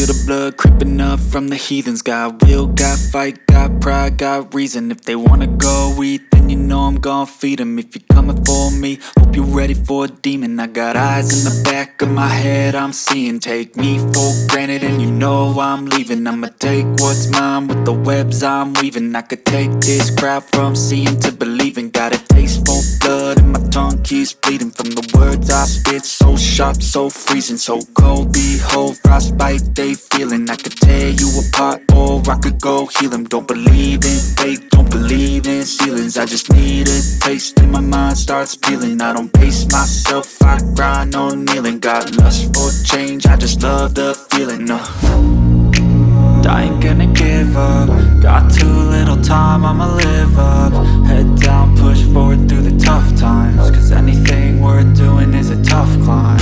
feel the blood creeping up from the heathens. Got will, got fight, got pride, got reason. If they wanna go eat, then you know I'm gon' feed them. If you're coming for me, hope you're ready for a demon. I got eyes in the back of my head, I'm seeing. Take me for granted and you know I'm leaving. I'ma take what's mine with the webs I'm weaving. I could take this crowd from seeing to believing. Got a taste for blood and my tongue keeps bleeding from the words I spit. So sharp, so freezing, so cold. Behold, frostbite they feeling. I could tear you apart or I could go heal them. Don't believe in fate, don't believe in ceilings. I just need a taste and my mind starts peeling. I don't pace myself, I grind on kneeling. Got lust for change, I just love the feeling. I ain't gonna give up. Got too little time, I'ma live up. Head down, push forward through the tough times. Cause anything worth doing is a tough climb.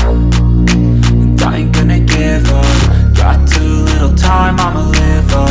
And I ain't gonna give up. Got too little time, I'ma live up.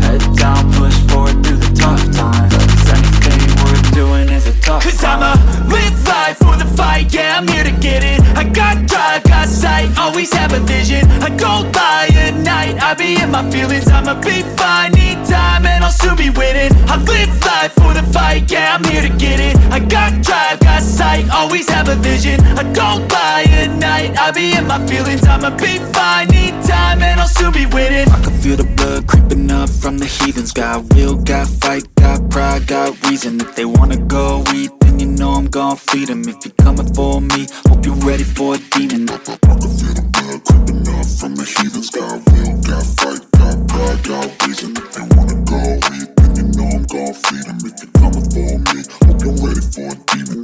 Head down, push forward through the tough times. Cause anything worth doing is a tough climb. Cause I'ma live life for the fight, yeah, I'm here to get it. I got drive, got sight, always have a vision. I don't lie at night, I be in my feelings. I'ma be fine, need time, and I'll soon be winning. I live life for the fight, yeah, I'm here to get it. I got drive, got sight, always have a vision. I don't lie at night, I be in my feelings. I'ma be fine, need time, and I'll soon be winning. I can feel the blood creeping up from the heathens. Got will, got fight, got pride, got reason. If they wanna go eat, then you know I'm gon' feed them. If you're coming for me, hope you're ready for a demon. I can feel the blood creeping up from the heathens. Got will, got fight, got pride, got reason. If they wanna go eat, then you know I'm gon' feed them. If you're coming for me, hope you're ready for a demon.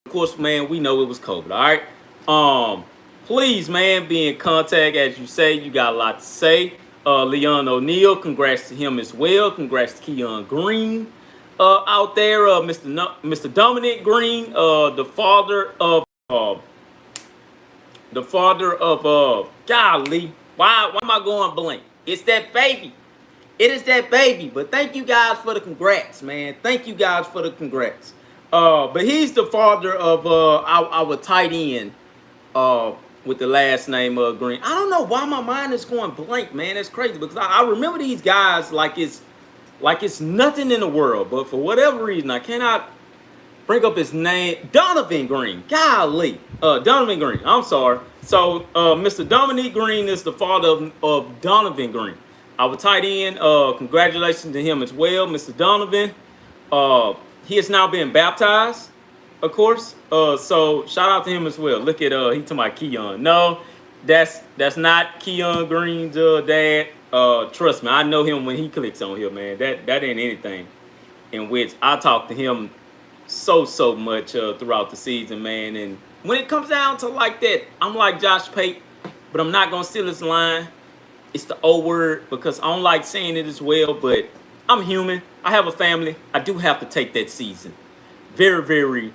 Of course, man, we know it was COVID, all right? Please, man, be in contact. As you say, you got a lot to say. Leon O'Neal, congrats to him as well. Congrats to Keon Green out there. Mr. Dominic Green, the father of golly, why am I going blank? It's that baby. It is that baby. But thank you guys for the congrats, man. Thank you guys for the congrats. But he's the father of our tight end with the last name Green. I don't know why my mind is going blank, man. That's crazy because I remember these guys like it's nothing in the world. But for whatever reason, I cannot bring up his name. Donovan Green. Golly. Donovan Green. I'm sorry. So Mr. Dominic Green is the father of Donovan Green. Our tight end. Congratulations to him as well, Mr. Donovan. He has now been baptized, of course. So shout out to him as well. Look at he talking about Keon. No, that's not Keon Green's dad. Trust me, I know him when he clicks on here, man. That ain't anything. In which I talk to him so much throughout the season, man. And when it comes down to like that, I'm like Josh Pate, but I'm not gonna steal his line. It's the O word because I don't like saying it as well, but I'm human. I have a family. I do have to take that season. Very,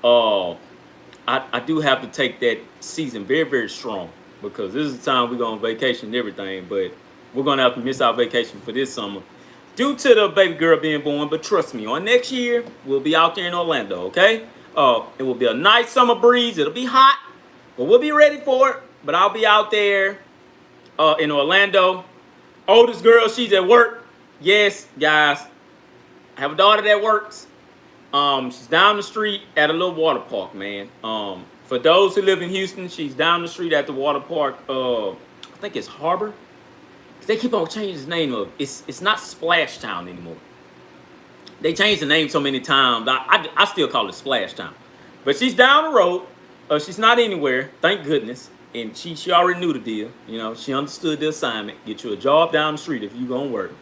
I do have to take that season very strong because this is the time we're going on vacation and everything, but we're going to have to miss our vacation for this summer due to the baby girl being born. But trust me, on next year, we'll be out there in Orlando, okay? It will be a nice summer breeze. It'll be hot, but we'll be ready for it. But I'll be out there in Orlando. Oldest girl, she's at work. Yes, guys, I have a daughter that works. She's down the street at a little water park, man. For those who live in Houston, she's down the street at the water park. I think it's Harbor. They keep on changing the name of it. It's not Splash Town anymore. They changed the name so many times. I still call it Splash Town. But she's down the road. She's not anywhere, thank goodness. And she already knew the deal. You know, she understood the assignment. Get you a job down the street if you gonna work.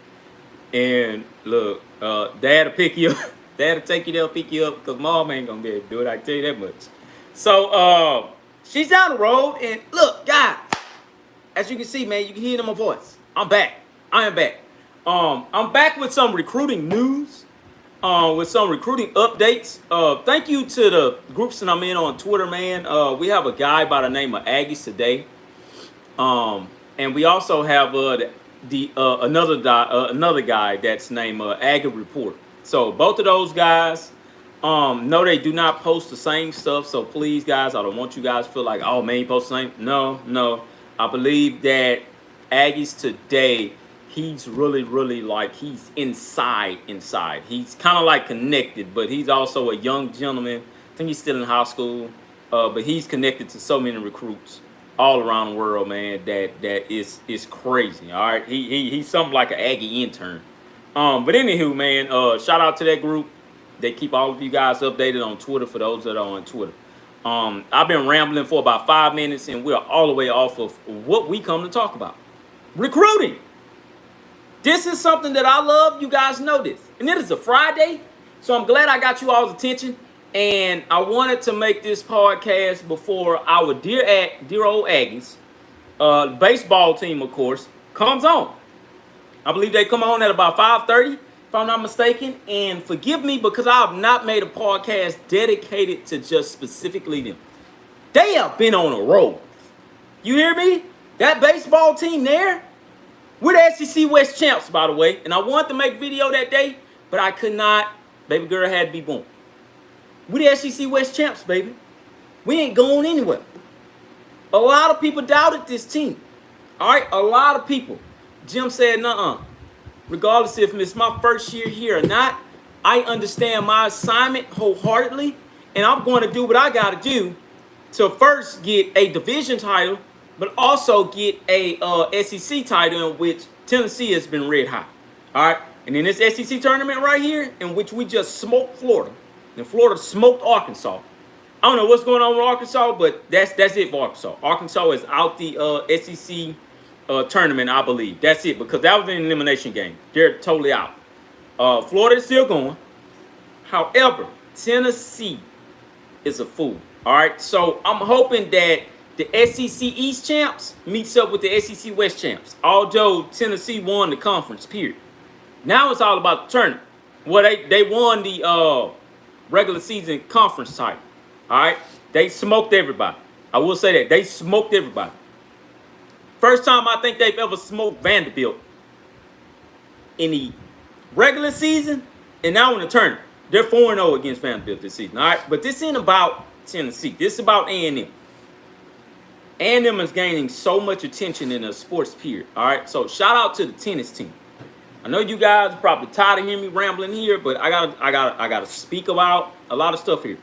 And look, dad will pick you up. Dad will take you there, pick you up, because mom ain't gonna be able to do it. I can tell you that much. So she's down the road, and look, guys, as you can see, man, you can hear it in my voice. I'm back. I am back. I'm back with some recruiting news, with some recruiting updates. Thank you to the groups that I'm in on Twitter, man. We have a guy by the name of Aggie today, and we also have another guy that's named Aggie Report. So both of those guys No, they do not post the same stuff. So please, guys, I don't want you guys to feel like, oh man, he posts the same. No, no. I believe that Aggies today, he's really like he's inside. He's kind of like connected, but he's also a young gentleman. I think he's still in high school, but he's connected to so many recruits all around the world, man. That is crazy. All right, he's something like an Aggie intern. But anywho, man, shout out to that group. They keep all of you guys updated on Twitter for those that are on Twitter. I've been rambling for about 5 minutes, and we're all the way off of what we come to talk about. Recruiting. This is something that I love. You guys know this. And it is a Friday, so I'm glad I got you all's attention. And I wanted to make this podcast before our dear old Aggies, baseball team, of course, comes on. I believe they come on at about 5:30, if I'm not mistaken. And forgive me because I have not made a podcast dedicated to just specifically them. They have been on a roll. You hear me? That baseball team there, we're the SEC West champs, by the way. And I wanted to make video that day, but I could not. Baby girl had to be born. We're the SEC West champs, baby. We ain't going anywhere. A lot of people doubted this team. All right? A lot of people. Jim said, nuh-uh. Regardless if it's my first year here or not, I understand my assignment wholeheartedly, and I'm going to do what I got to do to first get a division title, but also get a SEC title in which Tennessee has been red hot. All right? And in this SEC tournament right here, in which we just smoked Florida, and Florida smoked Arkansas. I don't know what's going on with Arkansas, but that's it for Arkansas. Arkansas is out the SEC tournament, I believe. That's it, because that was an elimination game. They're totally out. Florida is still going. However, Tennessee is a fool. All right, so I'm hoping that the SEC East champs meets up with the SEC West champs. Although Tennessee won the conference, period. Now it's all about the tournament. Well, they won the regular season conference title. All right, they smoked everybody. I will say that they smoked everybody. First time I think they've ever smoked Vanderbilt in the regular season, and now in the tournament. They're 4-0 against Vanderbilt this season. All right, but this ain't about Tennessee. This is about A&M. A&M is gaining so much attention in the sports period. All right, so shout out to the tennis team. I know you guys are probably tired of hearing me rambling here, but I gotta speak about a lot of stuff here.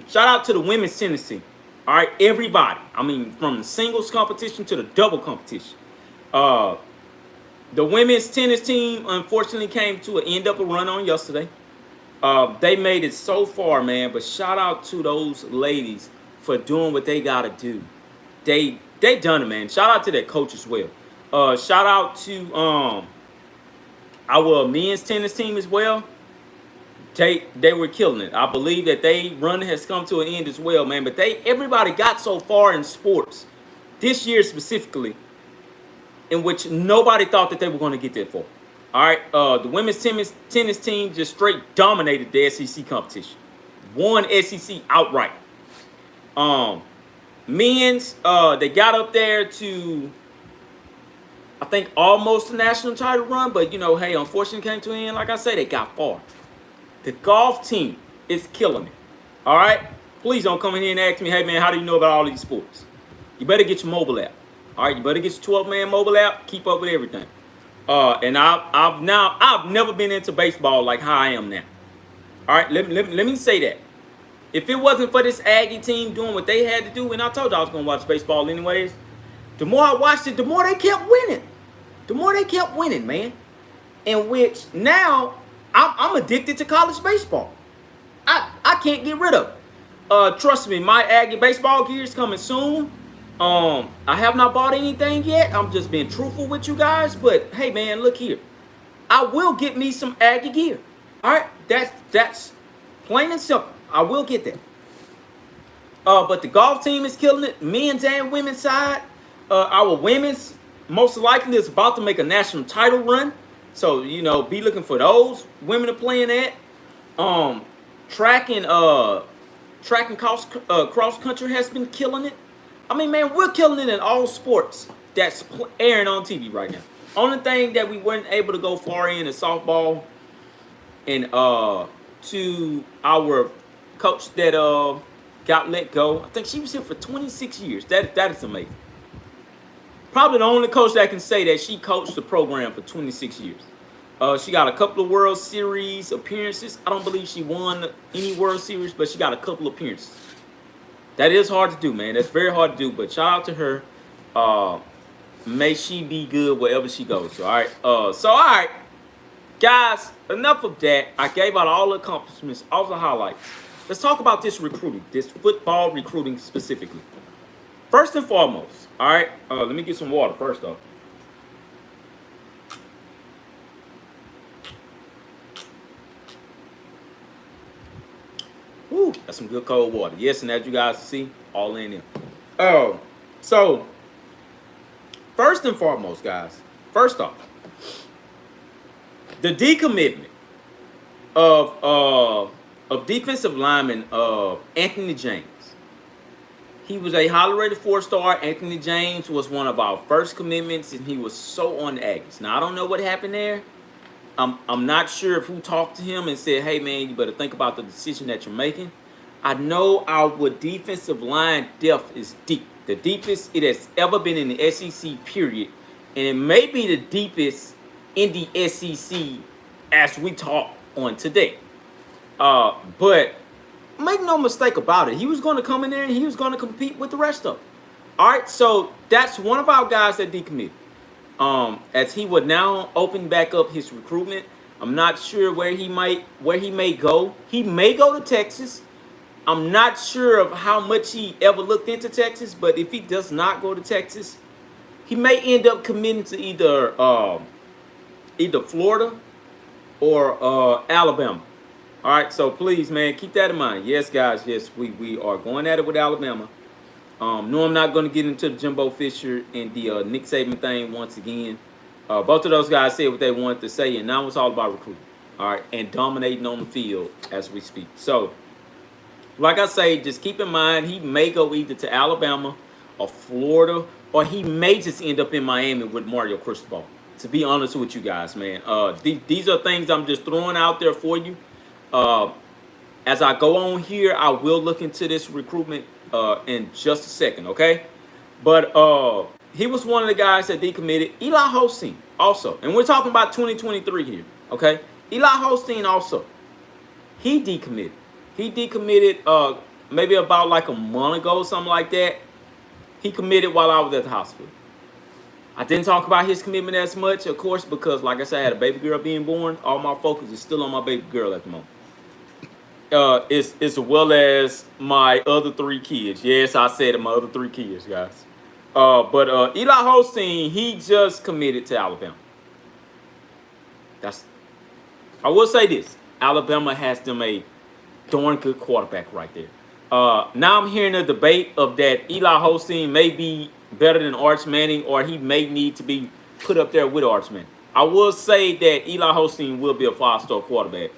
Shout out to the women's tennis team. All right, everybody. I mean, from the singles competition to the double competition. The women's tennis team unfortunately came to an end of a run on yesterday. They made it so far, man. But shout out to those ladies for doing what they gotta do. They done it, man. Shout out to their coach as well. Shout out to our men's tennis team as well. They were killing it. I believe that they run has come to an end as well, man. But everybody got so far in sports this year specifically, in which nobody thought that they were going to get that far. All right, the women's tennis team just straight dominated the SEC competition, won SEC outright. Men's they got up there to, I think, almost a national title run, but you know, hey, unfortunately came to an end. Like I say, they got far. The golf team is killing it. All right? Please don't come in here and ask me, hey, man, how do you know about all these sports? You better get your mobile app. All right? You better get your 12-man mobile app. Keep up with everything. And I've never been into baseball like how I am now. All right? Let me say that. If it wasn't for this Aggie team doing what they had to do, and I told you I was going to watch baseball anyways, the more I watched it, the more they kept winning. The more they kept winning, man. In which now I'm addicted to college baseball. I can't get rid of it. Trust me, my Aggie baseball gear is coming soon. I have not bought anything yet. I'm just being truthful with you guys. But hey, man, look here. I will get me some Aggie gear. All right, that's plain and simple. I will get that. But the golf team is killing it, men's and women's side. Our women's most likely is about to make a national title run. So, you know, be looking for those women are playing at. Track and cross country has been killing it. I mean, man, we're killing it in all sports that's airing on TV right now. Only thing that we weren't able to go far in is softball and to our coach that got let go. I think she was here for 26 years. That is amazing. Probably the only coach that can say that she coached the program for 26 years. She got a couple of World Series appearances. I don't believe she won any World Series, but she got a couple of appearances. That is hard to do, man. That's very hard to do. But shout out to her. May she be good wherever she goes. All right. All right, guys. Enough of that. I gave out all the accomplishments, all the highlights. Let's talk about this recruiting, this football recruiting specifically. First and foremost, all right. Let me get some water first off. Woo, that's some good cold water. Yes, and as you guys see, all in there. So first and foremost, guys. First off, the decommitment of defensive lineman Anthony James. He was a highly rated 4-star. Anthony James was one of our first commitments, and he was so on the Aggies. Now I don't know what happened there. I'm not sure if who talked to him and said, "Hey man, you better think about the decision that you're making." I know our defensive line depth is deep, the deepest it has ever been in the SEC. Period, and it may be the deepest in the SEC as we talk on today. But make no mistake about it, he was going to come in there and he was going to compete with the rest of them. All right, so that's one of our guys that decommitted. As he would now open back up his recruitment, I'm not sure where he may go. He may go to Texas. I'm not sure of how much he ever looked into Texas, but if he does not go to Texas, he may end up committing to either Florida or Alabama. All right, so please, man, keep that in mind. Yes, guys, yes, we are going at it with Alabama. No, I'm not going to get into the Jimbo Fisher and the Nick Saban thing once again. Both of those guys said what they wanted to say, and now it's all about recruiting, all right, and dominating on the field as we speak. So, like I say, just keep in mind he may go either to Alabama or Florida, or he may just end up in Miami with Mario Cristobal. To be honest with you guys, man, these are things I'm just throwing out there for you. As I go on here, I will look into this recruitment in just a second, okay? But he was one of the guys that decommitted. Eli Holstein also, and we're talking about 2023 here, okay? Eli Holstein also, he decommitted. He decommitted maybe about like a month ago, something like that. He committed while I was at the hospital. I didn't talk about his commitment as much, of course, because like I said, I had a baby girl being born. All my focus is still on my baby girl at the moment. As well as my other 3 kids. Yes, I said it, my other 3 kids, guys. But Eli Holstein, he just committed to Alabama. I will say this. Alabama has them a darn good quarterback right there. Now I'm hearing a debate of that Eli Holstein may be better than Arch Manning, or he may need to be put up there with Arch Manning. I will say that Eli Holstein will be a 5-star quarterback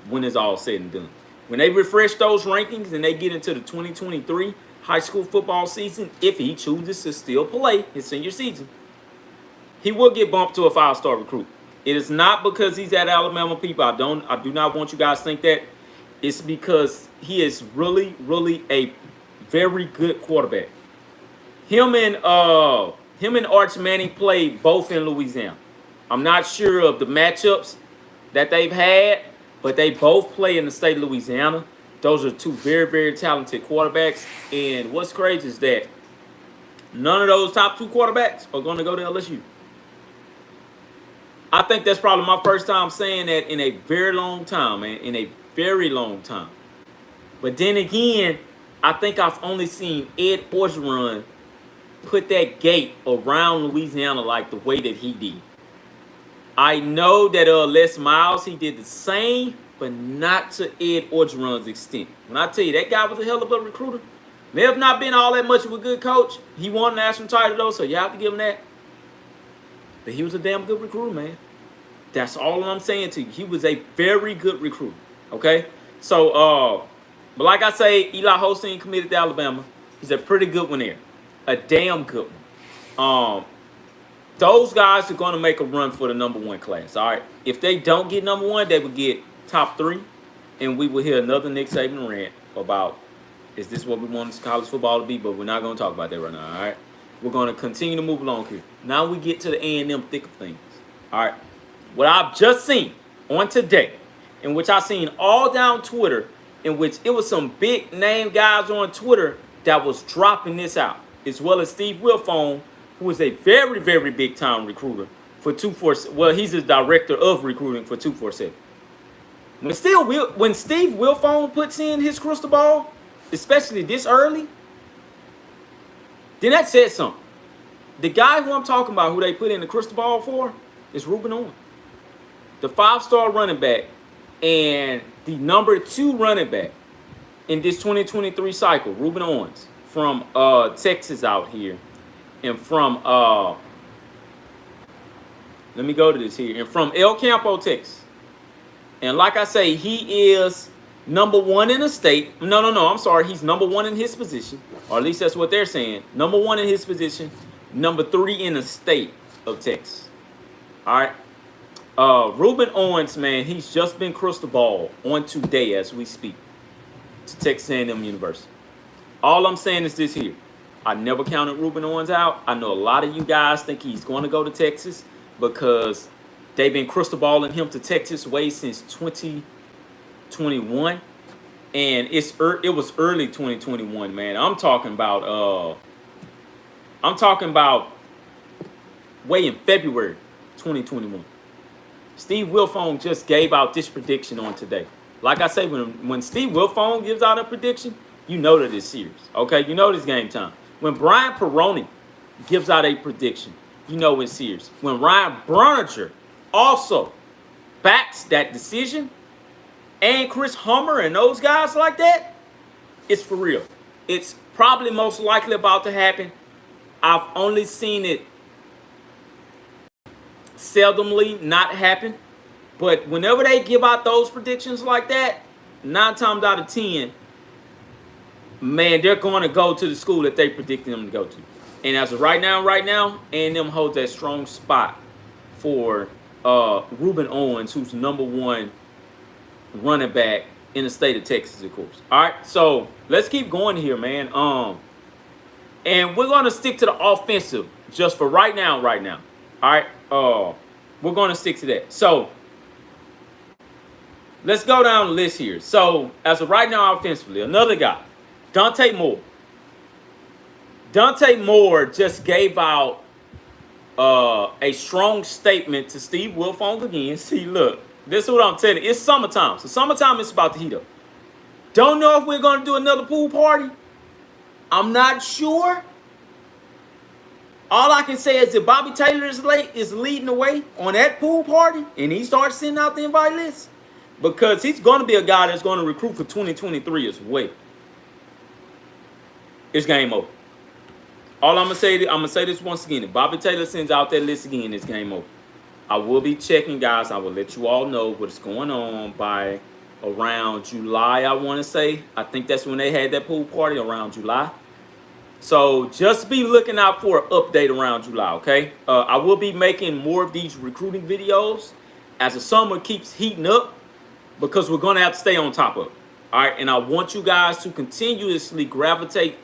when it's all said and done. When they refresh those rankings and they get into the 2023 high school football season, if he chooses to still play his senior season, he will get bumped to a 5-star recruit. It is not because he's at Alabama, people. I do not want you guys to think that. It's because he is really, really a very good quarterback. Him and Arch Manning played both in Louisiana. I'm not sure of the matchups that they've had, but they both play in the state of Louisiana. Those are 2 very, very talented quarterbacks. And what's crazy is that none of those top 2 quarterbacks are going to go to LSU. I think that's probably my first time saying that in a very long time, man. In a very long time. But then again, I think I've only seen Ed Orgeron put that gate around Louisiana like the way that he did. I know that Les Miles, he did the same, but not to Ed Orgeron's extent. When I tell you, that guy was a hell of a recruiter. May have not been all that much of a good coach. He won a national title, though, so you have to give him that. But he was a damn good recruiter, man. That's all I'm saying to you. He was a very good recruiter, okay? So, but like I say, Eli Holstein committed to Alabama. He's a pretty good one there. A damn good one. Those guys are going to make a run for the number 1 class, all right? If they don't get number 1, they would get top 3. and we will hear another Nick Saban rant about, is this what we want college football to be? But we're not going to talk about that right now, all right? We're going to continue to move along here. Now we get to the A&M thick of things, all right? What I've just seen on today, in which I seen all down Twitter, in which it was some big name guys on Twitter that was dropping this out, as well as Steve Wilfone, who is a very, very big time recruiter for 247. Well, he's the director of recruiting for 247. When Steve Wilfone puts in his crystal ball, especially this early, then that says something. The guy who I'm talking about, who they put in the crystal ball for, is Ruben Owens, the 5-star running back and the number 2 running back in this 2023 cycle. Ruben Owens from Texas out here, and from let me go to this here, and from El Campo, Texas. And like I say, he is number 1 in the state. No, I'm sorry. He's number 1 in his position, or at least that's what they're saying. Number 1 in his position, number 3 in the state of Texas. All right. Ruben Owens, man, he's just been crystal ball on today as we speak to Texas A&M University. All I'm saying is this here. I never counted Ruben Owens out. I know a lot of you guys think he's going to go to Texas because they've been crystal balling him to Texas way since 2021. And it was early 2021, man. I'm talking about way in February 2021. Steve Wilfone just gave out this prediction on today. Like I say, when Steve Wilfone gives out a prediction, you know that it's serious. Okay, you know it's game time. When Brian Peroni gives out a prediction, you know it's serious. When Ryan Bruniger also backs that decision, and Chris Hummer and those guys like that, it's for real. It's probably most likely about to happen. I've only seen it seldomly not happen. But whenever they give out those predictions like that, 9 times out of 10, man, they're going to go to the school that they predicted them to go to. And as of right now, A&M holds that strong spot for Ruben Owens, who's number 1 running back in the state of Texas, of course. All right, so let's keep going here, man. And we're going to stick to the offensive just for right now. All right, we're going to stick to that. So let's go down the list here. So as of right now, offensively, another guy, Dante Moore. Dante Moore just gave out a strong statement to Steve Wilfone again. See, look, this is what I'm telling you. It's summertime. So summertime is about to heat up. Don't know if we're going to do another pool party. I'm not sure. All I can say is that Bobby Taylor is leading the way on that pool party, and he starts sending out the invite list, because he's going to be a guy that's going to recruit for 2023 as well. It's game over. All I'm going to say this once again. If Bobby Taylor sends out that list again, it's game over. I will be checking, guys. I will let you all know what's going on by around July, I want to say. I think that's when they had that pool party, around July. So just be looking out for an update around July, okay? I will be making more of these recruiting videos as the summer keeps heating up, because we're going to have to stay on top of it. All right, and I want you guys to continuously gravitate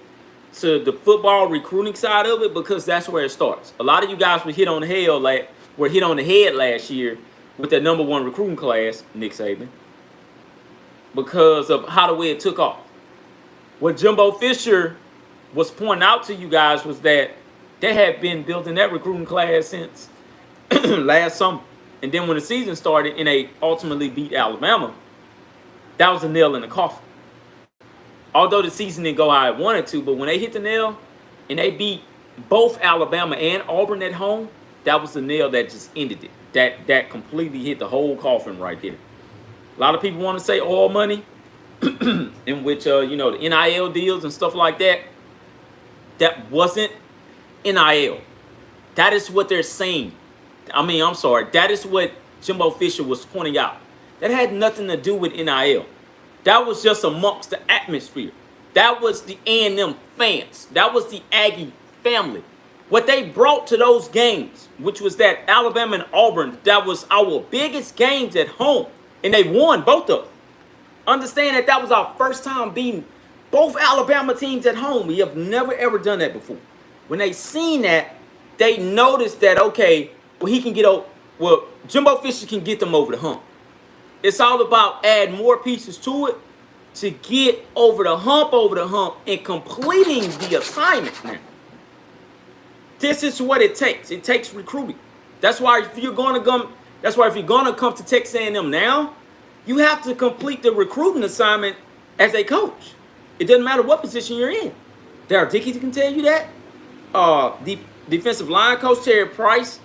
to the football recruiting side of it, because that's where it starts. A lot of you guys were hit on the head last year with that number 1 recruiting class, Nick Saban, because of how the way it took off. What Jimbo Fisher was pointing out to you guys was that they had been building that recruiting class since last summer. And then when the season started and they ultimately beat Alabama, that was a nail in the coffin. Although the season didn't go how it wanted to, but when they hit the nail and they beat both Alabama and Auburn at home, that was the nail that just ended it. That completely hit the whole coffin right there. A lot of people want to say oil money, in which, the NIL deals and stuff like that. That wasn't NIL. That is what they're saying. That is what Jimbo Fisher was pointing out. That had nothing to do with NIL. That was just amongst the atmosphere. That was the A&M fans. That was the Aggie family. What they brought to those games, which was that Alabama and Auburn, that was our biggest games at home. And they won both of them. Understand that was our first time beating both Alabama teams at home. We have never ever done that before. When they seen that, they noticed that, okay, well, he can get over. Well, Jimbo Fisher can get them over the hump. It's all about adding more pieces to it to get over the hump, and completing the assignment now. This is what it takes. It takes recruiting. That's why if you're gonna come to Texas A&M now, you have to complete the recruiting assignment as a coach. It doesn't matter what position you're in. Darryl Dickey can tell you that. The defensive line coach Terry Price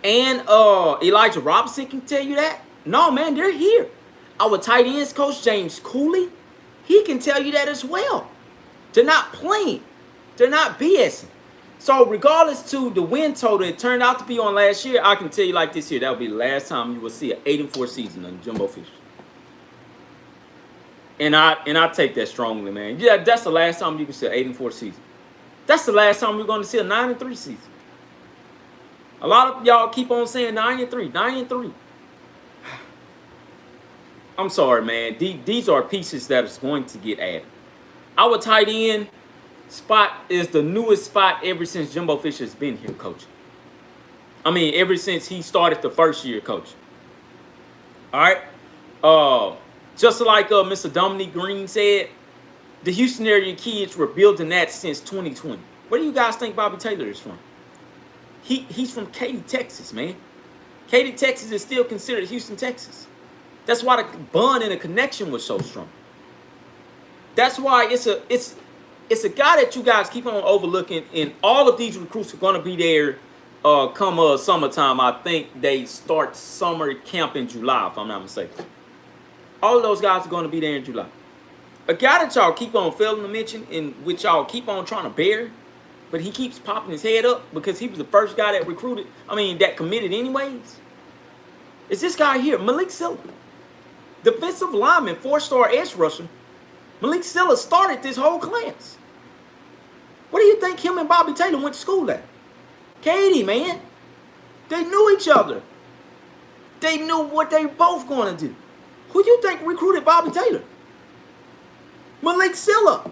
and Elijah Robinson can tell you that. No, man, they're here. Our tight ends coach James Cooley, he can tell you that as well. They're not playing. They're not BSing. So regardless to the win total it turned out to be on last year, I can tell you like this here, that will be the last time you will see an 8-4 season on Jimbo Fisher. And I take that strongly, man. Yeah, that's the last time you can see an 8-4 season. That's the last time we're going to see a 9-3 season. A lot of y'all keep on saying 9-3, 9-3. I'm sorry, man. These are pieces that is going to get added. Our tight end spot is the newest spot ever since Jimbo Fisher's been here coaching. I mean, ever since he started the first year coaching. All right. Just like Mr. Dominique Green said, the Houston area kids were building that since 2020. Where do you guys think Bobby Taylor is from? He's from Katy, Texas, man. Katy, Texas is still considered Houston, Texas. That's why the bond and the connection was so strong. That's why it's a guy that you guys keep on overlooking, and all of these recruits are going to be there come summertime. I think they start summer camp in July, if I'm not mistaken. All of those guys are going to be there in July. A guy that y'all keep on failing to mention, and which y'all keep on trying to bear, but he keeps popping his head up because he was the first guy that committed anyways, is this guy here, Malik Silla. Defensive lineman, 4-star edge rusher. Malik Silla started this whole class. What do you think him and Bobby Taylor went to school at? Katy, man. They knew each other. They knew what they both going to do. Who you think recruited Bobby Taylor? Malik Silla.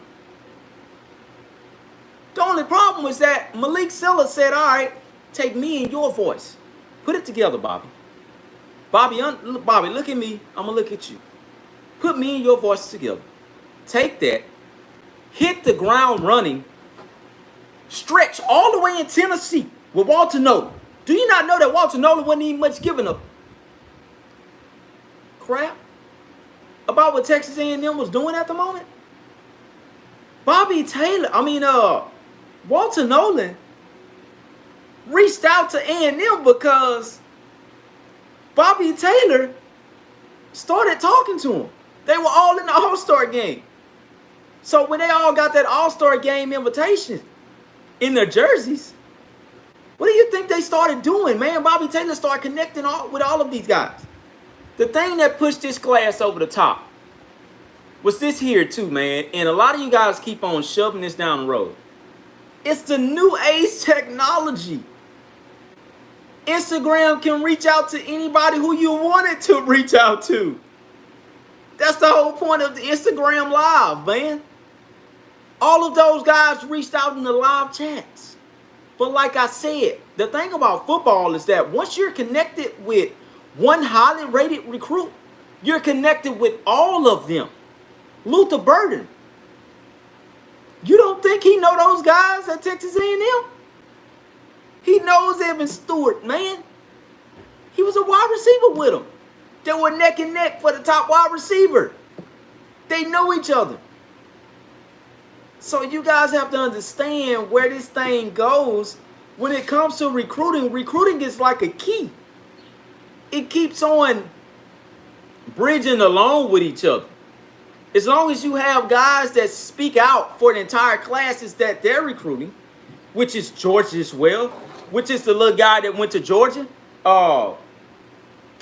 The only problem was that Malik Silla said, all right, take me and your voice. Put it together, Bobby. Bobby, look at me. I'm going to look at you. Put me and your voice together. Take that. Hit the ground running. Stretch all the way in Tennessee with Walter Nolan. Do you not know that Walter Nolan wasn't even much giving a crap about what Texas A&M was doing at the moment? Walter Nolan reached out to A&M because Bobby Taylor started talking to him. They were all in the All-Star game. So when they all got that All-Star game invitation in their jerseys, what do you think they started doing, man? Bobby Taylor started connecting with all of these guys. The thing that pushed this class over the top was this here too, man. And a lot of you guys keep on shoving this down the road. It's the new age technology. Instagram can reach out to anybody who you want it to reach out to. That's the whole point of the Instagram Live, man. All of those guys reached out in the live chats. But like I said, the thing about football is that once you're connected with one highly rated recruit, you're connected with all of them. Luther Burden. You don't think he know those guys at Texas A&M? He knows Evan Stewart, man. He was a wide receiver with him. They were neck and neck for the top wide receiver. They know each other. So you guys have to understand where this thing goes when it comes to recruiting. Recruiting is like a key. It keeps on bridging along with each other. As long as you have guys that speak out for the entire classes that they're recruiting, which is Georgia as well, which is the little guy that went to Georgia.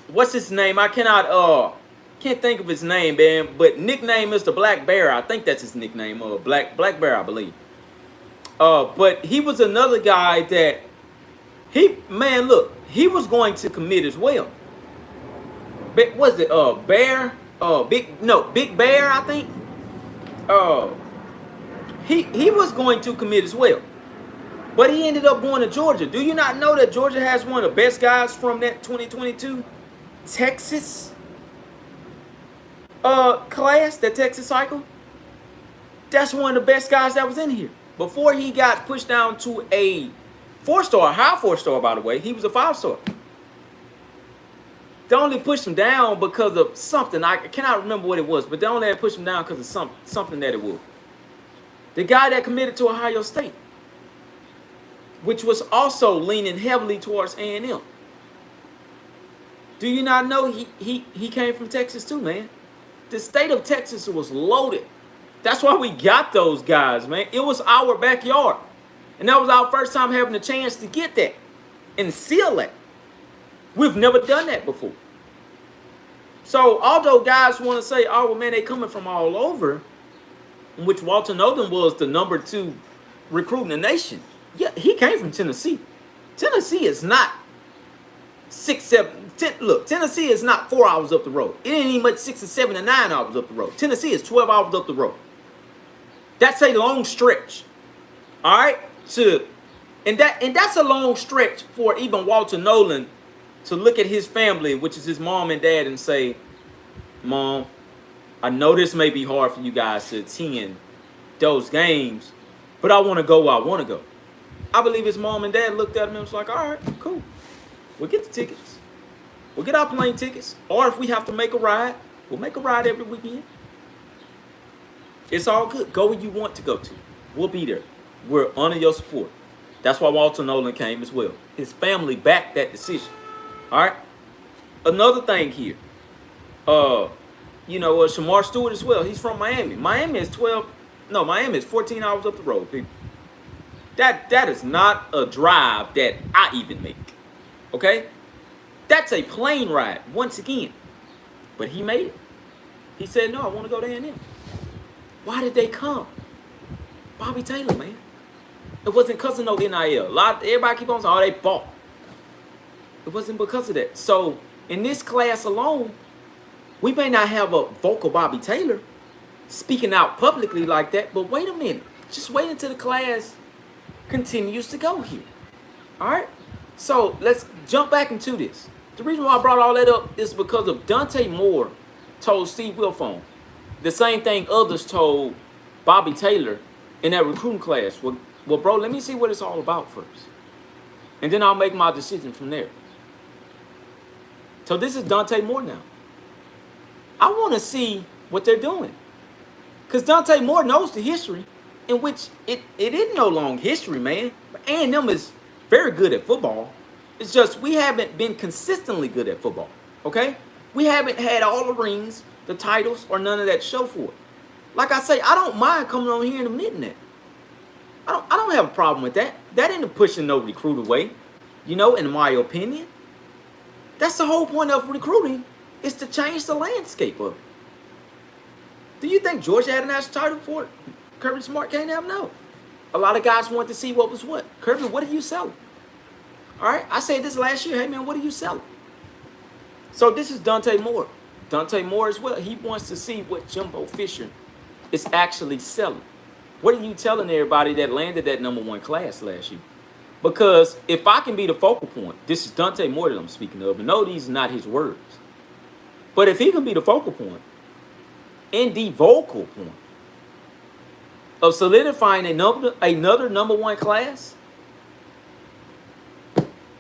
What's his name? I can't think of his name, man. But nickname is the Black Bear. I think that's his nickname. Black Bear, I believe. But he was another guy that he was going to commit as well. But was it Bear? Big Bear, I think. Uh, he was going to commit as well, but he ended up going to Georgia. Do you not know that Georgia has one of the best guys from that 2022 Texas class, that Texas cycle? That's one of the best guys that was in here. Before he got pushed down to a 4-star, high 4-star, by the way, he was a 5-star. They only pushed him down because of something. I cannot remember what it was, but they only had pushed him down because of something that it was. The guy that committed to Ohio State, which was also leaning heavily towards A&M. Do you not know he came from Texas too, man? The state of Texas was loaded. That's why we got those guys, man. It was our backyard. And that was our first time having a chance to get that and seal that. We've never done that before. So although guys want to say, oh, well, man, they coming from all over, which Walter Nolan was the number 2 recruit in the nation. Yeah, he came from Tennessee. Tennessee is not 6, 7, 10. Look, Tennessee is not 4 hours up the road. It ain't even much 6 or 7 or 9 hours up the road. Tennessee is 12 hours up the road. That's a long stretch. All right? And that's a long stretch for even Walter Nolan to look at his family, which is his mom and dad, and say, Mom, I know this may be hard for you guys to attend those games, but I want to go where I want to go. I believe his mom and dad looked at him and was like, all right, cool. We'll get the tickets. We'll get our plane tickets. Or if we have to make a ride, we'll make a ride every weekend. It's all good. Go where you want to go to. We'll be there. We're under your support. That's why Walter Nolan came as well. His family backed that decision. All right. Another thing here. Shamar Stewart as well. He's from Miami. Miami is 14 hours up the road, people. That is not a drive that I even make. Okay? That's a plane ride, once again. But he made it. He said, no, I want to go to A&M. Why did they come? Bobby Taylor, man. It wasn't because of no NIL. Everybody keep on saying, oh, they bought. It wasn't because of that. So, in this class alone, we may not have a vocal Bobby Taylor speaking out publicly like that, but wait a minute. Just wait until the class continues to go here. All right? So, let's jump back into this. The reason why I brought all that up is because of Dante Moore told Steve Wilfone the same thing others told Bobby Taylor in that recruiting class. Well, bro, let me see what it's all about first. And then I'll make my decision from there. So this is Dante Moore now. I want to see what they're doing. Because Dante Moore knows the history, in which it isn't no long history, man. But A&M is very good at football. It's just we haven't been consistently good at football, okay? We haven't had all the rings, the titles, or none of that show for it. Like I say, I don't mind coming on here and admitting that. I don't have a problem with that. That ain't pushing no recruit away, in my opinion. That's the whole point of recruiting, is to change the landscape of it. Do you think Georgia had a national title for it? Kirby Smart can't have no. A lot of guys wanted to see what was what. Kirby, what are you selling? All right, I said this last year. Hey, man, what are you selling? So this is Dante Moore. Dante Moore as well. He wants to see what Jumbo Fisher is actually selling. What are you telling everybody that landed that #1 class last year? Because if I can be the focal point, this is Dante Moore that I'm speaking of, and no, these are not his words. But if he can be the focal point and the vocal point of solidifying another #1 class,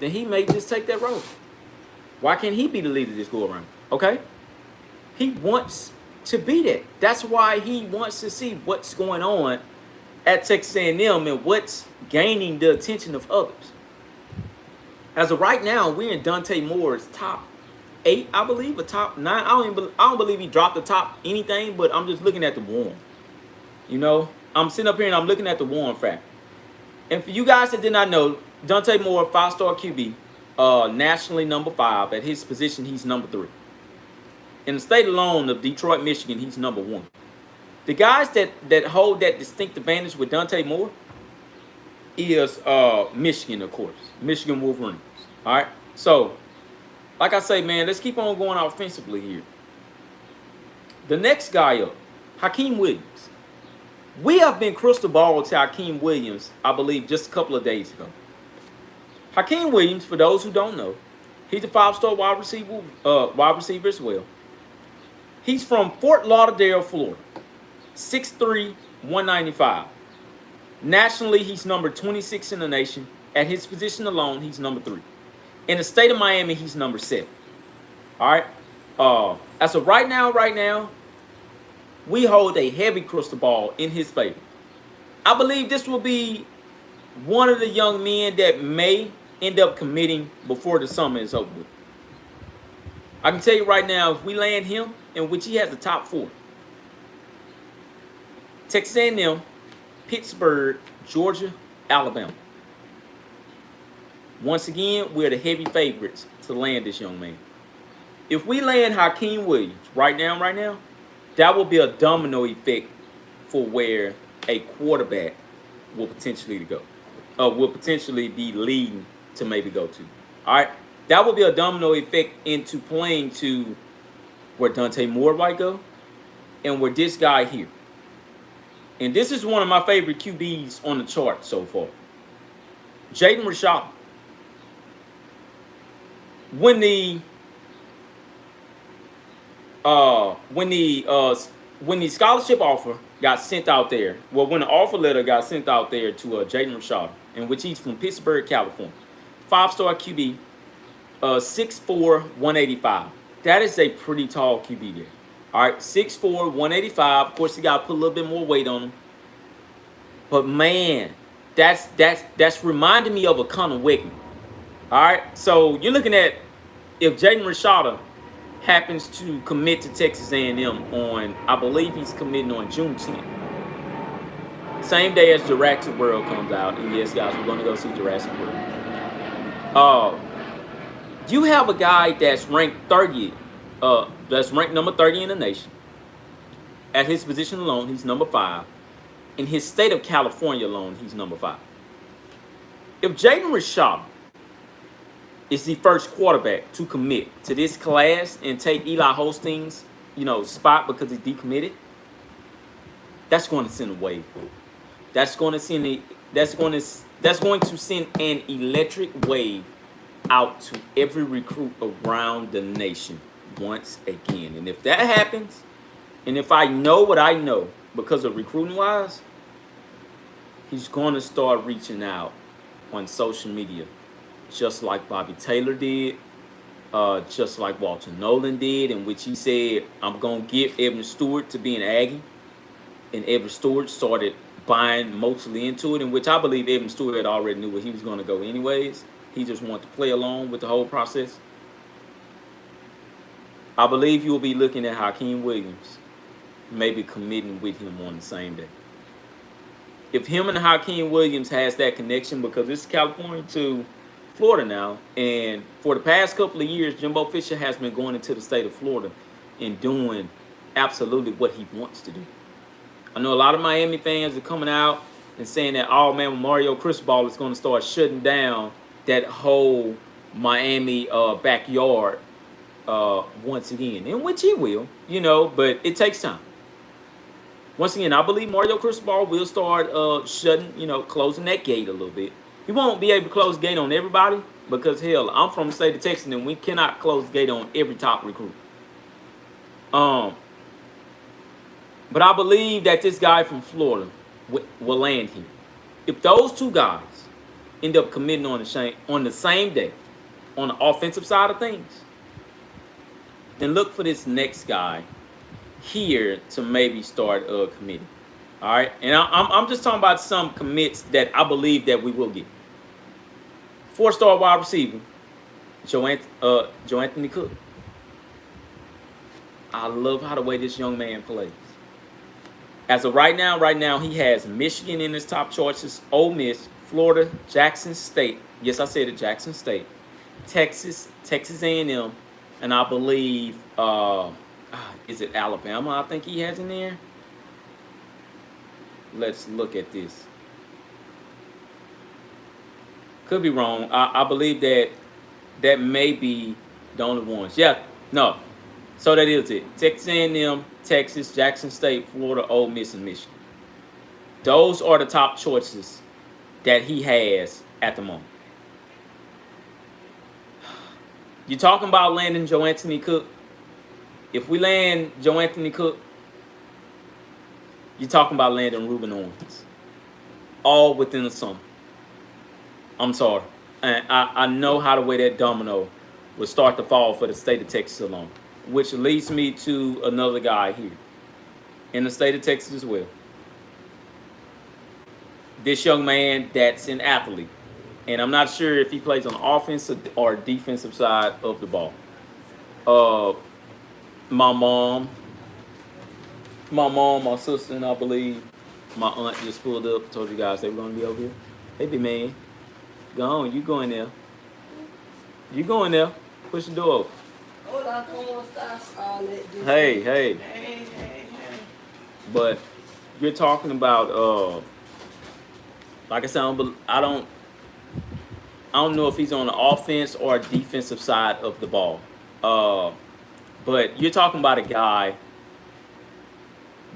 then he may just take that road. Why can't he be the leader this go around? Okay? He wants to be that. That's why he wants to see what's going on at Texas A&M and what's gaining the attention of others. As of right now, we're in Dante Moore's top 8, I believe, or top 9. I don't believe he dropped the top anything, but I'm just looking at the warm. I'm sitting up here and I'm looking at the warm fact. And for you guys that did not know, Dante Moore, 5-star QB, nationally number 5. At his position, he's number 3. In the state alone of Detroit, Michigan, he's number 1. The guys that hold that distinct advantage with Dante Moore is Michigan, of course. Michigan Wolverines. All right? So, like I say, man, let's keep on going offensively here. The next guy up, Hakeem Williams. We have been crystal ball to Hakeem Williams, I believe, just a couple of days ago. Hakeem Williams, for those who don't know, he's a five-star wide receiver as well. He's from Fort Lauderdale, Florida. 6'3", 195. Nationally, he's number 26 in the nation. At his position alone, he's number 3. In the state of Miami, he's number 7. All right. As of right now, we hold a heavy crystal ball in his favor. I believe this will be one of the young men that may end up committing before the summer is over with. I can tell you right now, if we land him, in which he has the top 4, Texas A&M, Pittsburgh, Georgia, Alabama. Once again, we're the heavy favorites to land this young man. If we land Hakeem Williams right now, that will be a domino effect for where a quarterback will potentially go. Will potentially be leading to maybe go to. All right, that will be a domino effect into playing to where Dante Moore might go, and where this guy here. And this is one of my favorite QBs on the chart so far. Jaden Rashad. When the scholarship offer got sent out there, when the offer letter got sent out there to Jaden Rashad, in which he's from Pittsburgh, California, 5-star QB, 6'4", 185. That is a pretty tall QB there. All right, 6'4", 185. Of course, he got to put a little bit more weight on him. But man, that's reminding me of a Connor Wegman. All right, so you're looking at if Jaden Rashad happens to commit to Texas A&M on, I believe he's committing on June 10th. Same day as Jurassic World comes out. And yes, guys, we're going to go see Jurassic World. You have a guy that's ranked 30th. That's ranked number 30 in the nation. At his position alone, he's number 5. In his state of California alone, he's number 5. If Jaden Rashad is the first quarterback to commit to this class and take Eli Holstein's, spot because he's decommitted, that's going to send a wave. That's going to send an electric wave out to every recruit around the nation once again. And if that happens, and if I know what I know because of recruiting wise, he's going to start reaching out on social media, just like Bobby Taylor did, just like Walter Nolan did, in which he said, I'm going to get Evan Stewart to be an Aggie. And Evan Stewart started buying mostly into it, in which I believe Evan Stewart had already knew where he was going to go anyways. He just wanted to play along with the whole process. I believe you'll be looking at Hakeem Williams maybe committing with him on the same day. If him and Hakeem Williams has that connection, because this is California to Florida now, and for the past couple of years, Jimbo Fisher has been going into the state of Florida and doing absolutely what he wants to do. I know a lot of Miami fans are coming out and saying that, oh man, Mario Cristobal is going to start shutting down that whole Miami backyard once again, in which he will, but it takes time. Once again, I believe Mario Cristobal will start closing that gate a little bit. He won't be able to close the gate on everybody because, hell, I'm from the state of Texas and we cannot close the gate on every top recruit. But I believe that this guy from Florida will land here. If those two guys end up committing on the same day on the offensive side of things, then look for this next guy here to maybe start committing. All right, and I'm just talking about some commits that I believe that we will get. 4-star wide receiver, Joe Anthony Cook. I love how the way this young man plays. As of right now he has Michigan in his top choices, Ole Miss, Florida, Jackson State. Yes, I said it, Jackson State. Texas A&M, and I believe, is it Alabama? I think he has in there. Let's look at this. Could be wrong. I believe that may be the only ones. Yeah, no. So that is it. Texas A&M, Texas, Jackson State, Florida, Ole Miss, and Michigan. Those are the top choices that he has at the moment. You're talking about landing Joe Anthony Cook. If we land Joe Anthony Cook, you're talking about landing Ruben Owens. All within the summer. I'm sorry. And I know how the way that domino will start to fall for the state of Texas alone. Which leads me to another guy here. In the state of Texas as well. This young man that's an athlete. And I'm not sure if he plays on the offensive or defensive side of the ball. My mom, my sister, and I believe my aunt just pulled up, told you guys they were going to be over here. Hey, big man, go on, you go in there. You go in there. Push the door open. Hey. But you're talking about, like I said, I don't know if he's on the offense or defensive side of the ball. But you're talking about a guy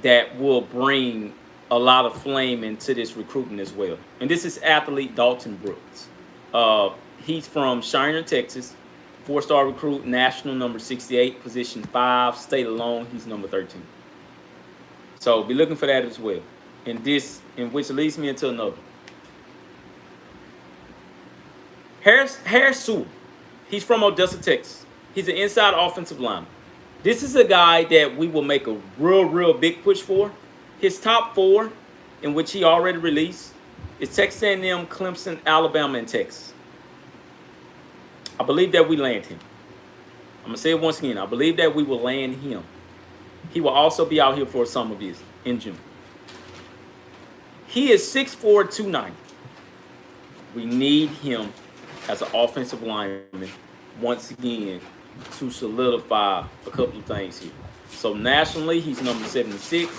that will bring a lot of flame into this recruiting as well. And this is athlete Dalton Brooks. He's from Cheyenne, Texas. 4-star recruit, national number 68, position 5, state alone, he's number 13. So be looking for that as well. And which leads me into another. Harris Sewell. He's from Odessa, Texas. He's an inside offensive lineman. This is a guy that we will make a real big push for. His top 4, in which he already released, is Texas A&M, Clemson, Alabama, and Texas. I believe that we land him. I'm going to say it once again. I believe that we will land him. He will also be out here for a summer visit in June. He is 6'4", 290. We need him as an offensive lineman once again to solidify a couple of things here. So nationally, he's number 76.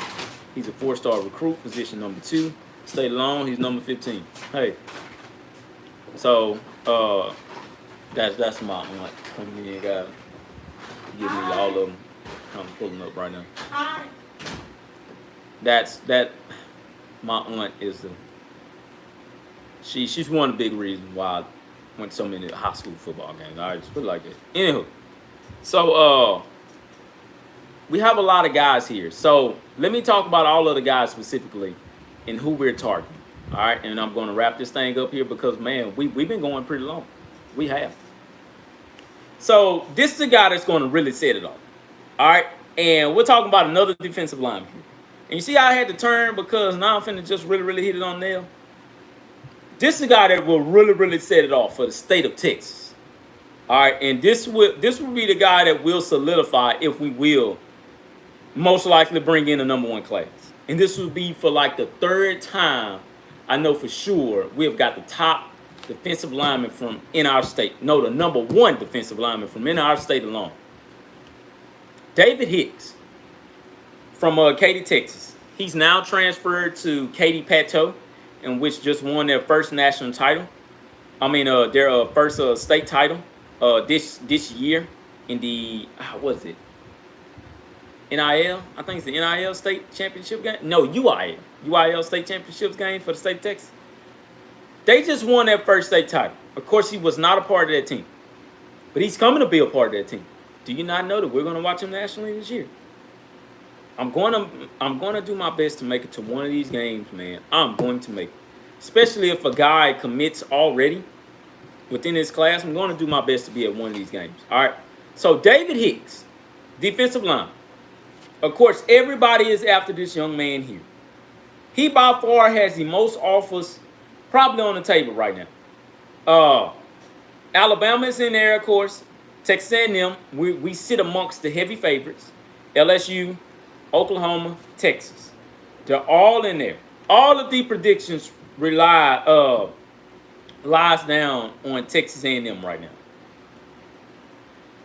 He's a 4-star recruit, position number 2. State alone, he's number 15. Hey. So, that's my aunt coming in, guys. Give me all of them. I'm pulling up right now. Hi. My aunt is she's one of the big reasons why I went so many high school football games. I just put it like that. Anywho, so we have a lot of guys here. So let me talk about all of the guys specifically and who we're targeting. All right, and I'm going to wrap this thing up here because, man, we've been going pretty long. We have. So this is a guy that's going to really set it off. All right, and we're talking about another defensive lineman here. And you see how I had to turn because now I'm finna just really hit it on nail. This is a guy that will really set it off for the state of Texas. All right, and this will be the guy that will solidify if we will most likely bring in a number 1 class. And this will be for like the 3rd time I know for sure we have got the top defensive lineman from in our state. No, the number 1 defensive lineman from in our state alone. David Hicks from Katy, Texas. He's now transferred to Katy Pateau, in which just won their first national title. Their first state title this year in the what is it? NIL? I think it's the NIL state championship game. No, UIL state championships game for the state of Texas. They just won their first state title. Of course, he was not a part of that team, but he's coming to be a part of that team. Do you not know that we're going to watch him nationally this year? I'm going to do my best to make it to one of these games, man. I'm going to make it. Especially if a guy commits already within his class, I'm going to do my best to be at one of these games. All right. So David Hicks, defensive line. Of course, everybody is after this young man here. He by far has the most offers probably on the table right now. Alabama is in there, of course. Texas A&M, we sit amongst the heavy favorites. LSU, Oklahoma, Texas. They're all in there. All of the predictions lies down on Texas A&M right now.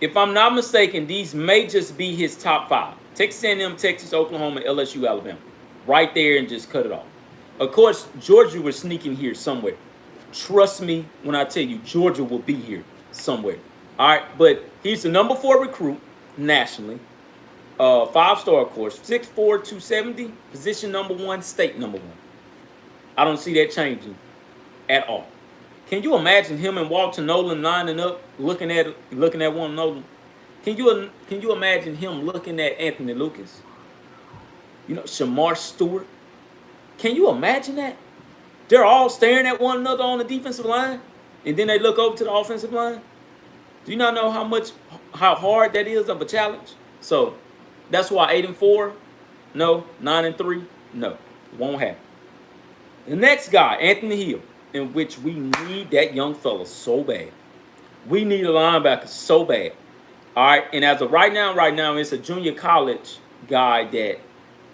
If I'm not mistaken, these may just be his top 5. Texas A&M, Texas, Oklahoma, LSU, Alabama. Right there and just cut it off. Of course, Georgia was sneaking here somewhere. Trust me when I tell you, Georgia will be here somewhere. All right, but he's the number 4 recruit nationally. Five-star, of course. 6'4", 270. Position number 1, state number 1. I don't see that changing at all. Can you imagine him and Walter Nolan lining up, looking at one Nolan? Can you imagine him looking at Anthony Lucas? Shamar Stewart. Can you imagine that? They're all staring at one another on the defensive line, and then they look over to the offensive line. Do you not know how hard that is of a challenge? So that's why 8-4, no. 9-3, no. Won't happen. The next guy, Anthony Hill, in which we need that young fella so bad. We need a linebacker so bad. All right, and as of right now, it's a junior college guy that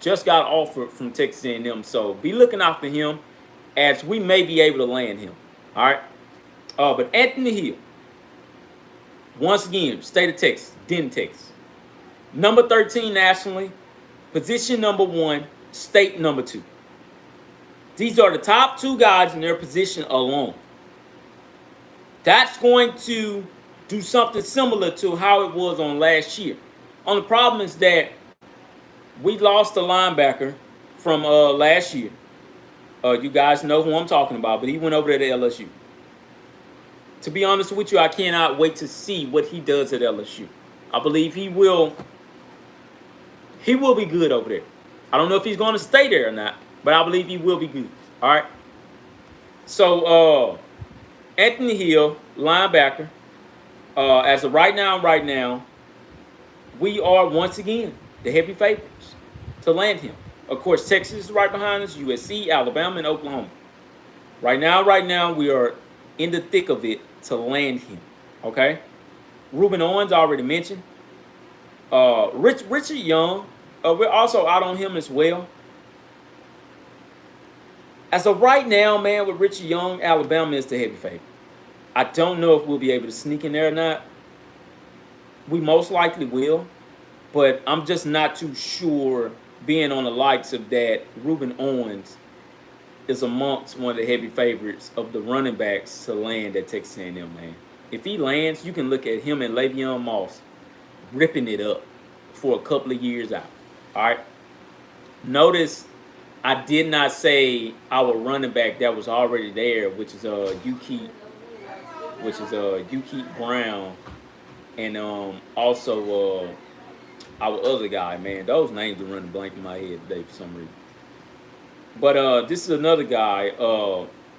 just got offered from Texas A&M. So be looking out for him, as we may be able to land him. All right, but Anthony Hill, once again, state of Texas, Denton, Texas. Number 13 nationally, position number 1, state number 2. These are the top 2 guys in their position alone. That's going to do something similar to how it was on last year. Only problem is that we lost a linebacker from last year. You guys know who I'm talking about, but he went over there to LSU. To be honest with you, I cannot wait to see what he does at LSU. I believe he will be good over there. I don't know if he's going to stay there or not, but I believe he will be good. All right. So Anthony Hill, linebacker. As of right now, we are once again the heavy favorites to land him. Of course, Texas is right behind us, USC, Alabama, and Oklahoma. Right now, we are in the thick of it to land him. Okay? Ruben Owens, already mentioned. Richard Young, we're also out on him as well. As of right now, man, with Richard Young, Alabama is the heavy favorite. I don't know if we'll be able to sneak in there or not. We most likely will, but I'm just not too sure, being on the likes of that, Ruben Owens is amongst one of the heavy favorites of the running backs to land at Texas A&M, man. If he lands, you can look at him and Le'Veon Moss ripping it up for a couple of years out. All right? Notice I did not say our running back that was already there, which is Ukeet Brown, and also our other guy, man. Those names are running blank in my head today for some reason. But this is another guy,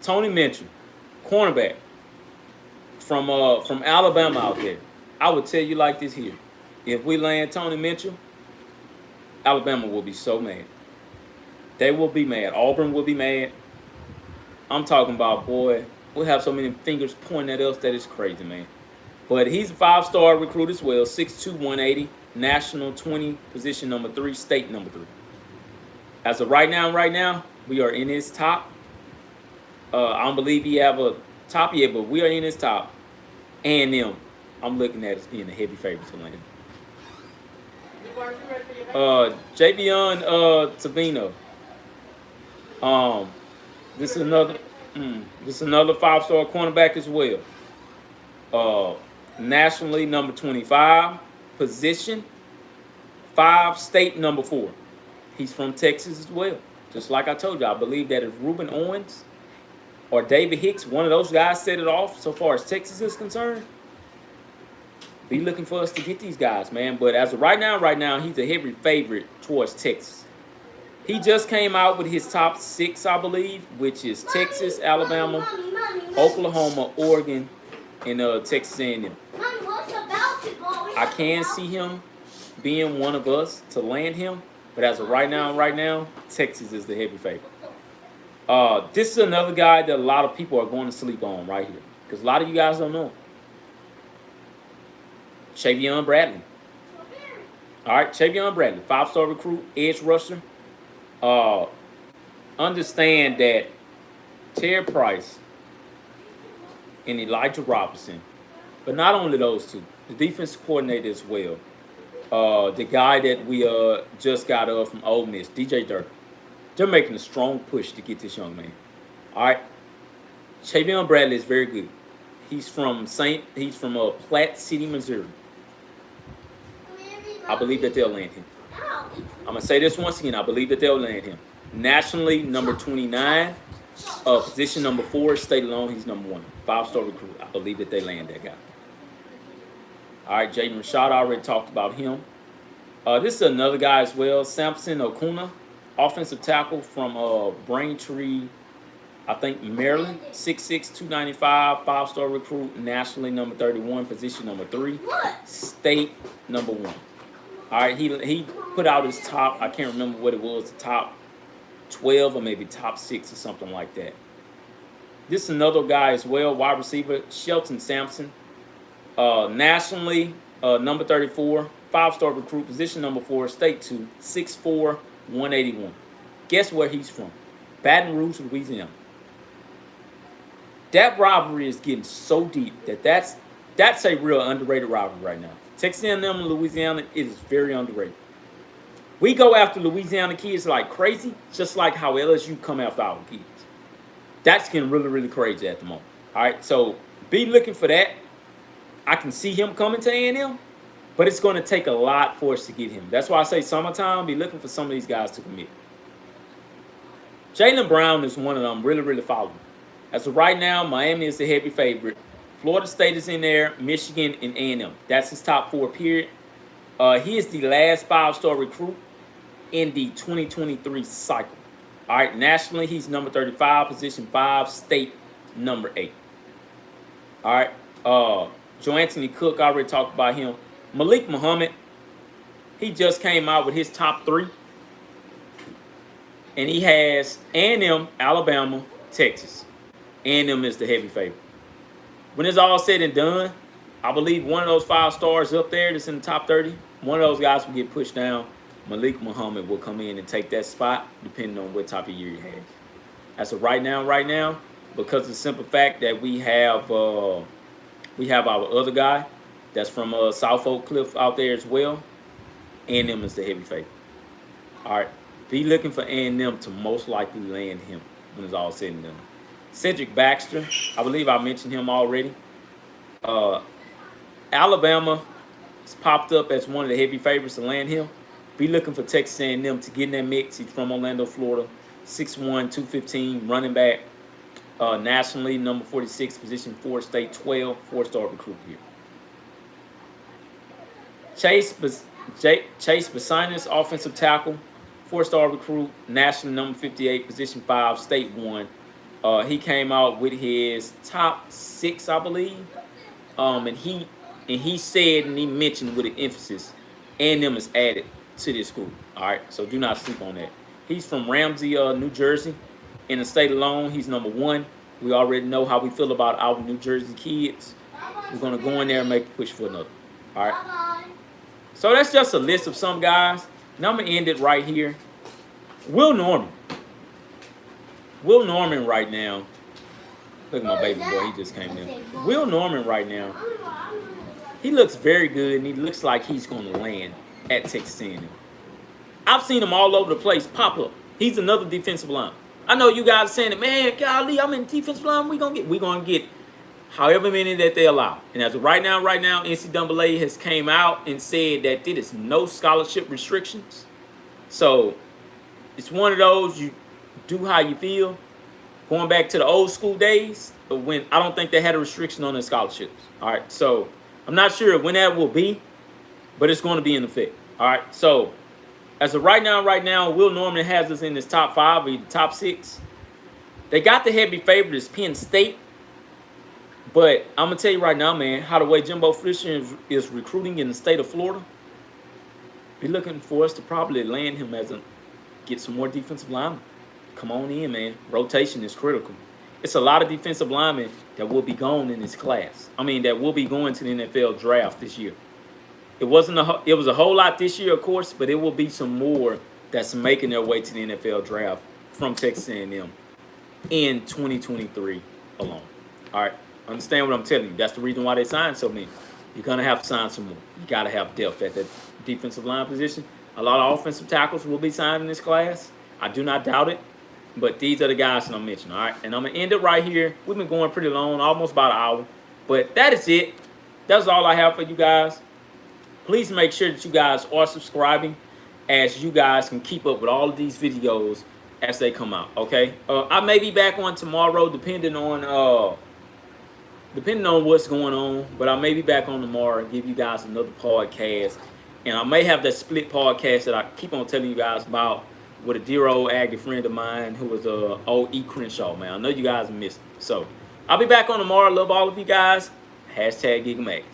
Tony Mitchell, cornerback from Alabama out there. I would tell you like this here: if we land Tony Mitchell, Alabama will be so mad. They will be mad. Auburn will be mad. I'm talking about, boy, we'll have so many fingers pointing at us that it's crazy, man. But he's a 5-star recruit as well, 6'2", 180, national 20, position number 3, state number 3. As of right now, we are in his top. I don't believe he have a top yet, but we are in his top. A&M, I'm looking at as being a heavy favorite to land. Javion Tavino. This is another 5-star cornerback as well. Nationally, number 25, position 5, state number 4. He's from Texas as well. Just like I told you, I believe that if Ruben Owens or David Hicks, one of those guys, set it off so far as Texas is concerned, be looking for us to get these guys, man. But as of right now, he's a heavy favorite towards Texas. He just came out with his top 6, I believe, which is Texas, Alabama, Oklahoma, Oregon, and Texas A&M. I can see him being one of us to land him, but as of right now, Texas is the heavy favorite. This is another guy that a lot of people are going to sleep on right here, because a lot of you guys don't know him. Chavion Bradley. All right, Chavion Bradley, 5-star recruit, edge rusher. Understand that Terry Price and Elijah Robinson, but not only those two, the defensive coordinator as well, the guy that we just got from Ole Miss, DJ Durkin, they're making a strong push to get this young man. All right, Chavion Bradley is very good. He's from Platte City, Missouri. I believe that they'll land him. I'm going to say this once again. I believe that they'll land him. Nationally, number 29. Position number 4, state alone, he's number 1. 5-star recruit. I believe that they land that guy. All right, Jaden Rashad, I already talked about him. This is another guy as well, Samson Okuna, offensive tackle from Braintree, I think Maryland, 6'6", 295, 5-star recruit, nationally number 31, position number 3, state number 1. All right, he put out his top, I can't remember what it was, the top 12 or maybe top 6 or something like that. This is another guy as well, wide receiver, Shelton Sampson, nationally number 34, 5-star recruit, position number 4, state 2, 6'4", 181. Guess where he's from? Baton Rouge, Louisiana. That rivalry is getting so deep that's a real underrated rivalry right now. Texas A&M and Louisiana, it is very underrated. We go after Louisiana kids like crazy, just like how LSU come after our kids. That's getting really, really crazy at the moment. All right, so be looking for that. I can see him coming to A&M, but it's going to take a lot for us to get him. That's why I say summertime, be looking for some of these guys to commit. Jaylen Brown is one of them really, really following. As of right now, Miami is the heavy favorite. Florida State is in there, Michigan, and A&M. That's his top 4, period. He is the last 5-star recruit in the 2023 cycle. All right, nationally, he's number 35, position 5, state number 8. All right, Joe Anthony Cook, I already talked about him. Malik Muhammad, he just came out with his top 3. And he has A&M, Alabama, Texas. A&M is the heavy favorite. When it's all said and done, I believe one of those 5 stars up there that's in the top 30, one of those guys will get pushed down. Malik Muhammad will come in and take that spot, depending on what type of year he has. As of right now, because of the simple fact that we have our other guy that's from South Oak Cliff out there as well, A&M is the heavy favorite. All right, be looking for A&M to most likely land him when it's all said and done. Cedric Baxter, I believe I mentioned him already. Alabama has popped up as one of the heavy favorites to land him. Be looking for Texas A&M to get in that mix. He's from Orlando, Florida. 6'1", 215, running back. Nationally, number 46, position 4, state 12, 4-star recruit here. Chase Bassinas, offensive tackle, 4-star recruit, national number 58, position 5, state 1. He came out with his top 6, I believe. And he said and he mentioned with an emphasis, A&M is added to this group. All right, so do not sleep on that. He's from Ramsey, New Jersey. In the state alone, he's number 1. We already know how we feel about our New Jersey kids. We're going to go in there and make a push for another. All right. So that's just a list of some guys. Now I'm going to end it right here. Will Norman right now. Look at my baby boy. He just came in. Will Norman right now. He looks very good, and he looks like he's going to land at Texas A&M. I've seen him all over the place pop up. He's another defensive line. I know you guys are saying that, man, golly, I'm in defensive line. We're gonna get however many that they allow. And as of right now, NCAA has came out and said that there is no scholarship restrictions. So it's one of those, you do how you feel. Going back to the old school days, when I don't think they had a restriction on their scholarships. All right, so I'm not sure when that will be, but it's going to be in effect. All right, so as of right now, Will Norman has us in his top 5 or the top 6. They got the heavy favorite is Penn State. But I'm going to tell you right now, man, how the way Jimbo Fisher is recruiting in the state of Florida, be looking for us to probably land him get some more defensive linemen. Come on in, man. Rotation is critical. It's a lot of defensive linemen that will be gone in this class. That will be going to the NFL draft this year. It was a whole lot this year, of course, but it will be some more that's making their way to the NFL draft from Texas A&M in 2023 alone. All right, understand what I'm telling you. That's the reason why they signed so many. You're going to have to sign some more. You got to have depth at that defensive line position. A lot of offensive tackles will be signed in this class. I do not doubt it, but these are the guys that I'm mentioning, all right? And I'm going to end it right here. We've been going pretty long, almost about an hour, but that is it. That's all I have for you guys. Please make sure that you guys are subscribing. as you guys can keep up with all of these videos as they come out. Okay, I may be back on tomorrow, depending on what's going on, but I may be back on tomorrow and give you guys another podcast. And I may have that split podcast that I keep on telling you guys about with a dear old Aggie friend of mine who was old E. Crenshaw, man. I know you guys missed him. So I'll be back on tomorrow. Love all of you guys. #GigMax.